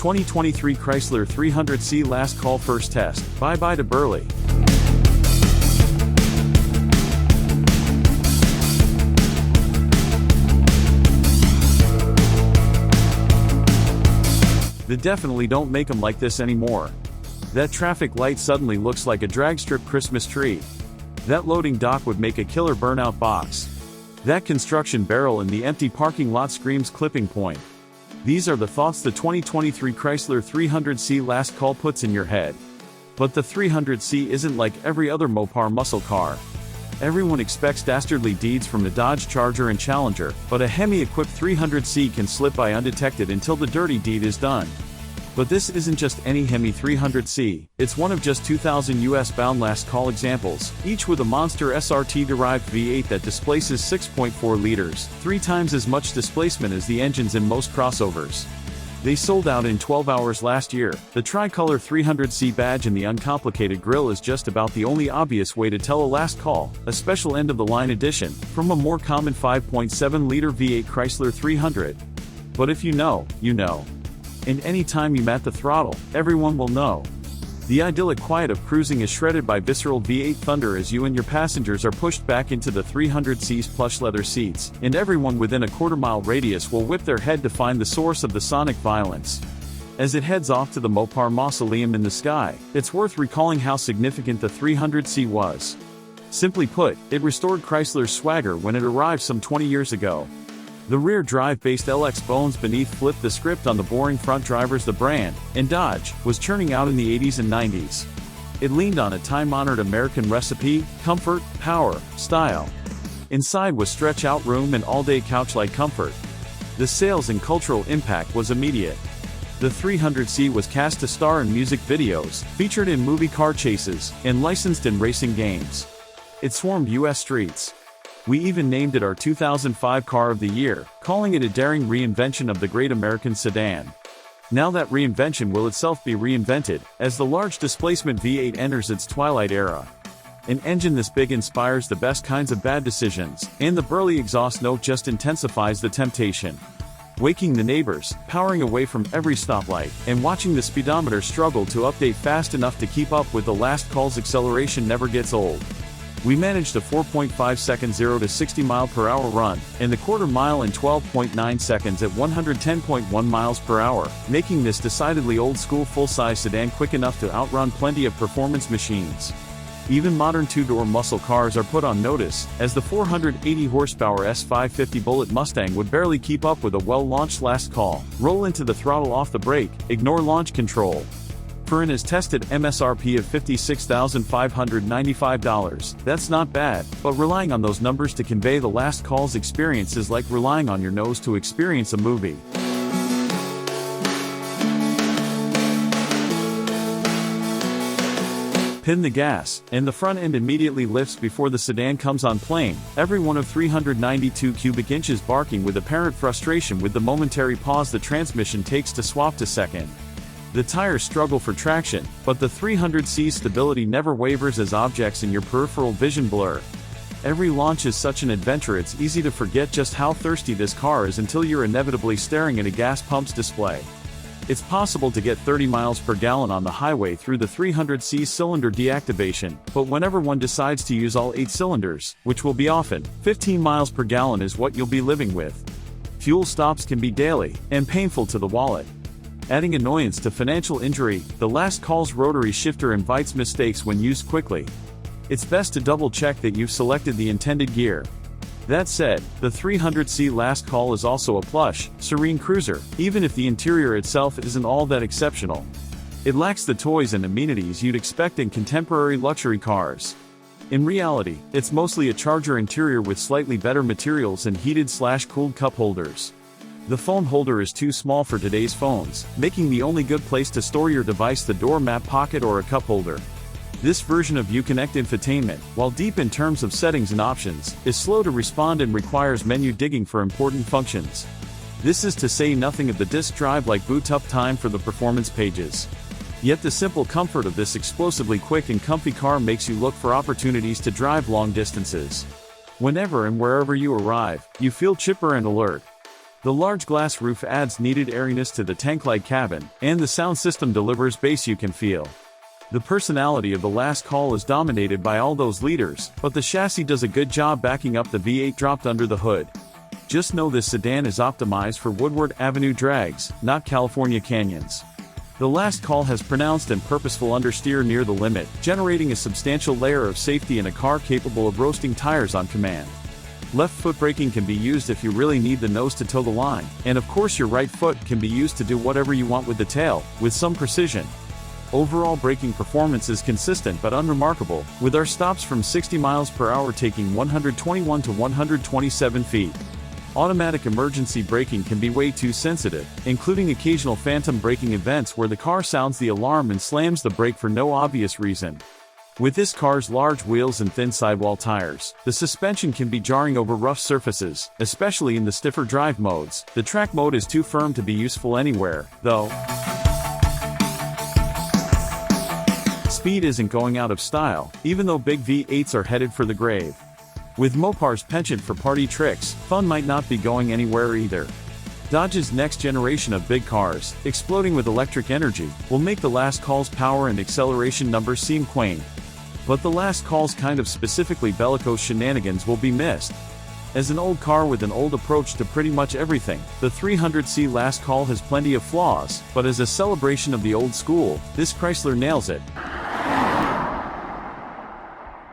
2023 Chrysler 300C last call first test. Bye-bye to Burly. They definitely don't make them like this anymore. That traffic light suddenly looks like a drag strip Christmas tree. That loading dock would make a killer burnout box. That construction barrel in the empty parking lot screams clipping point. These are the thoughts the 2023 Chrysler 300C last call puts in your head. But the 300C isn't like every other Mopar muscle car. Everyone expects dastardly deeds from the Dodge Charger and Challenger, but a Hemi-equipped 300C can slip by undetected until the dirty deed is done. But this isn't just any Hemi 300C, it's one of just 2,000 US-bound last call examples, each with a monster SRT-derived V8 that displaces 6.4 liters, 3 times as much displacement as the engines in most crossovers. They sold out in 12 hours last year. The tricolor 300C badge and the uncomplicated grille is just about the only obvious way to tell a last call, a special end-of-the-line edition, from a more common 5.7-liter V8 Chrysler 300. But if you know, you know. And any time you at the throttle, everyone will know. The idyllic quiet of cruising is shredded by visceral V8 thunder as you and your passengers are pushed back into the 300C's plush leather seats, and everyone within a quarter-mile radius will whip their head to find the source of the sonic violence. As it heads off to the Mopar mausoleum in the sky, it's worth recalling how significant the 300C was. Simply put, it restored Chrysler's swagger when it arrived some 20 years ago. The rear drive-based LX bones beneath flipped the script on the boring front drivers the brand, and Dodge, was churning out in the 80s and 90s. It leaned on a time-honored American recipe: comfort, power, style. Inside was stretch-out room and all-day couch-like comfort. The sales and cultural impact was immediate. The 300C was cast to star in music videos, featured in movie car chases, and licensed in racing games. It swarmed US streets. We even named it our 2005 Car of the Year, calling it a daring reinvention of the great American sedan. Now that reinvention will itself be reinvented, as the large displacement V8 enters its twilight era. An engine this big inspires the best kinds of bad decisions, and the Burly exhaust note just intensifies the temptation. Waking the neighbors, powering away from every stoplight, and watching the speedometer struggle to update fast enough to keep up with the last call's acceleration never gets old. We managed a 4.5-second 0 to 60 mph run, and the quarter mile in 12.9 seconds at 110.1 miles per hour, making this decidedly old-school full-size sedan quick enough to outrun plenty of performance machines. Even modern two-door muscle cars are put on notice, as the 480-horsepower S550 Bullitt Mustang would barely keep up with a well-launched last call. Roll into the throttle off the brake, ignore launch control. For an as-tested MSRP of $56,595, that's not bad, but relying on those numbers to convey the last call's experience is like relying on your nose to experience a movie. Pin the gas, and the front end immediately lifts before the sedan comes on plane, every one of 392 cubic inches barking with apparent frustration with the momentary pause the transmission takes to swap to second. The tires struggle for traction, but the 300C's stability never wavers as objects in your peripheral vision blur. Every launch is such an adventure it's easy to forget just how thirsty this car is until you're inevitably staring at a gas pump's display. It's possible to get 30 miles per gallon on the highway through the 300C cylinder deactivation, but whenever one decides to use all 8 cylinders, which will be often, 15 miles per gallon is what you'll be living with. Fuel stops can be daily, and painful to the wallet. Adding annoyance to financial injury, the last call's rotary shifter invites mistakes when used quickly. It's best to double-check that you've selected the intended gear. That said, the 300C last call is also a plush, serene cruiser, even if the interior itself isn't all that exceptional. It lacks the toys and amenities you'd expect in contemporary luxury cars. In reality, it's mostly a Charger interior with slightly better materials and heated/cooled cup holders. The phone holder is too small for today's phones, making the only good place to store your device the door mat pocket or a cup holder. This version of Uconnect infotainment, while deep in terms of settings and options, is slow to respond and requires menu digging for important functions. This is to say nothing of the disk drive like boot-up time for the performance pages. Yet the simple comfort of this explosively quick and comfy car makes you look for opportunities to drive long distances. Whenever and wherever you arrive, you feel chipper and alert. The large glass roof adds needed airiness to the tank-like cabin, and the sound system delivers bass you can feel. The personality of the last call is dominated by all those leaders, but the chassis does a good job backing up the V8 dropped under the hood. Just know this sedan is optimized for Woodward Avenue drags, not California canyons. The last call has pronounced and purposeful understeer near the limit, generating a substantial layer of safety in a car capable of roasting tires on command. Left foot braking can be used if you really need the nose to toe the line, and of course your right foot can be used to do whatever you want with the tail, with some precision. Overall braking performance is consistent but unremarkable, with our stops from 60 miles per hour taking 121 to 127 feet. Automatic emergency braking can be way too sensitive, including occasional phantom braking events where the car sounds the alarm and slams the brake for no obvious reason. With this car's large wheels and thin sidewall tires, the suspension can be jarring over rough surfaces, especially in the stiffer drive modes. The track mode is too firm to be useful anywhere, though. Speed isn't going out of style, even though big V8s are headed for the grave. With Mopar's penchant for party tricks, fun might not be going anywhere either. Dodge's next generation of big cars, exploding with electric energy, will make the last call's power and acceleration numbers seem quaint. But the last call's kind of specifically bellicose shenanigans will be missed. As an old car with an old approach to pretty much everything, the 300C last call has plenty of flaws, but as a celebration of the old school, this Chrysler nails it.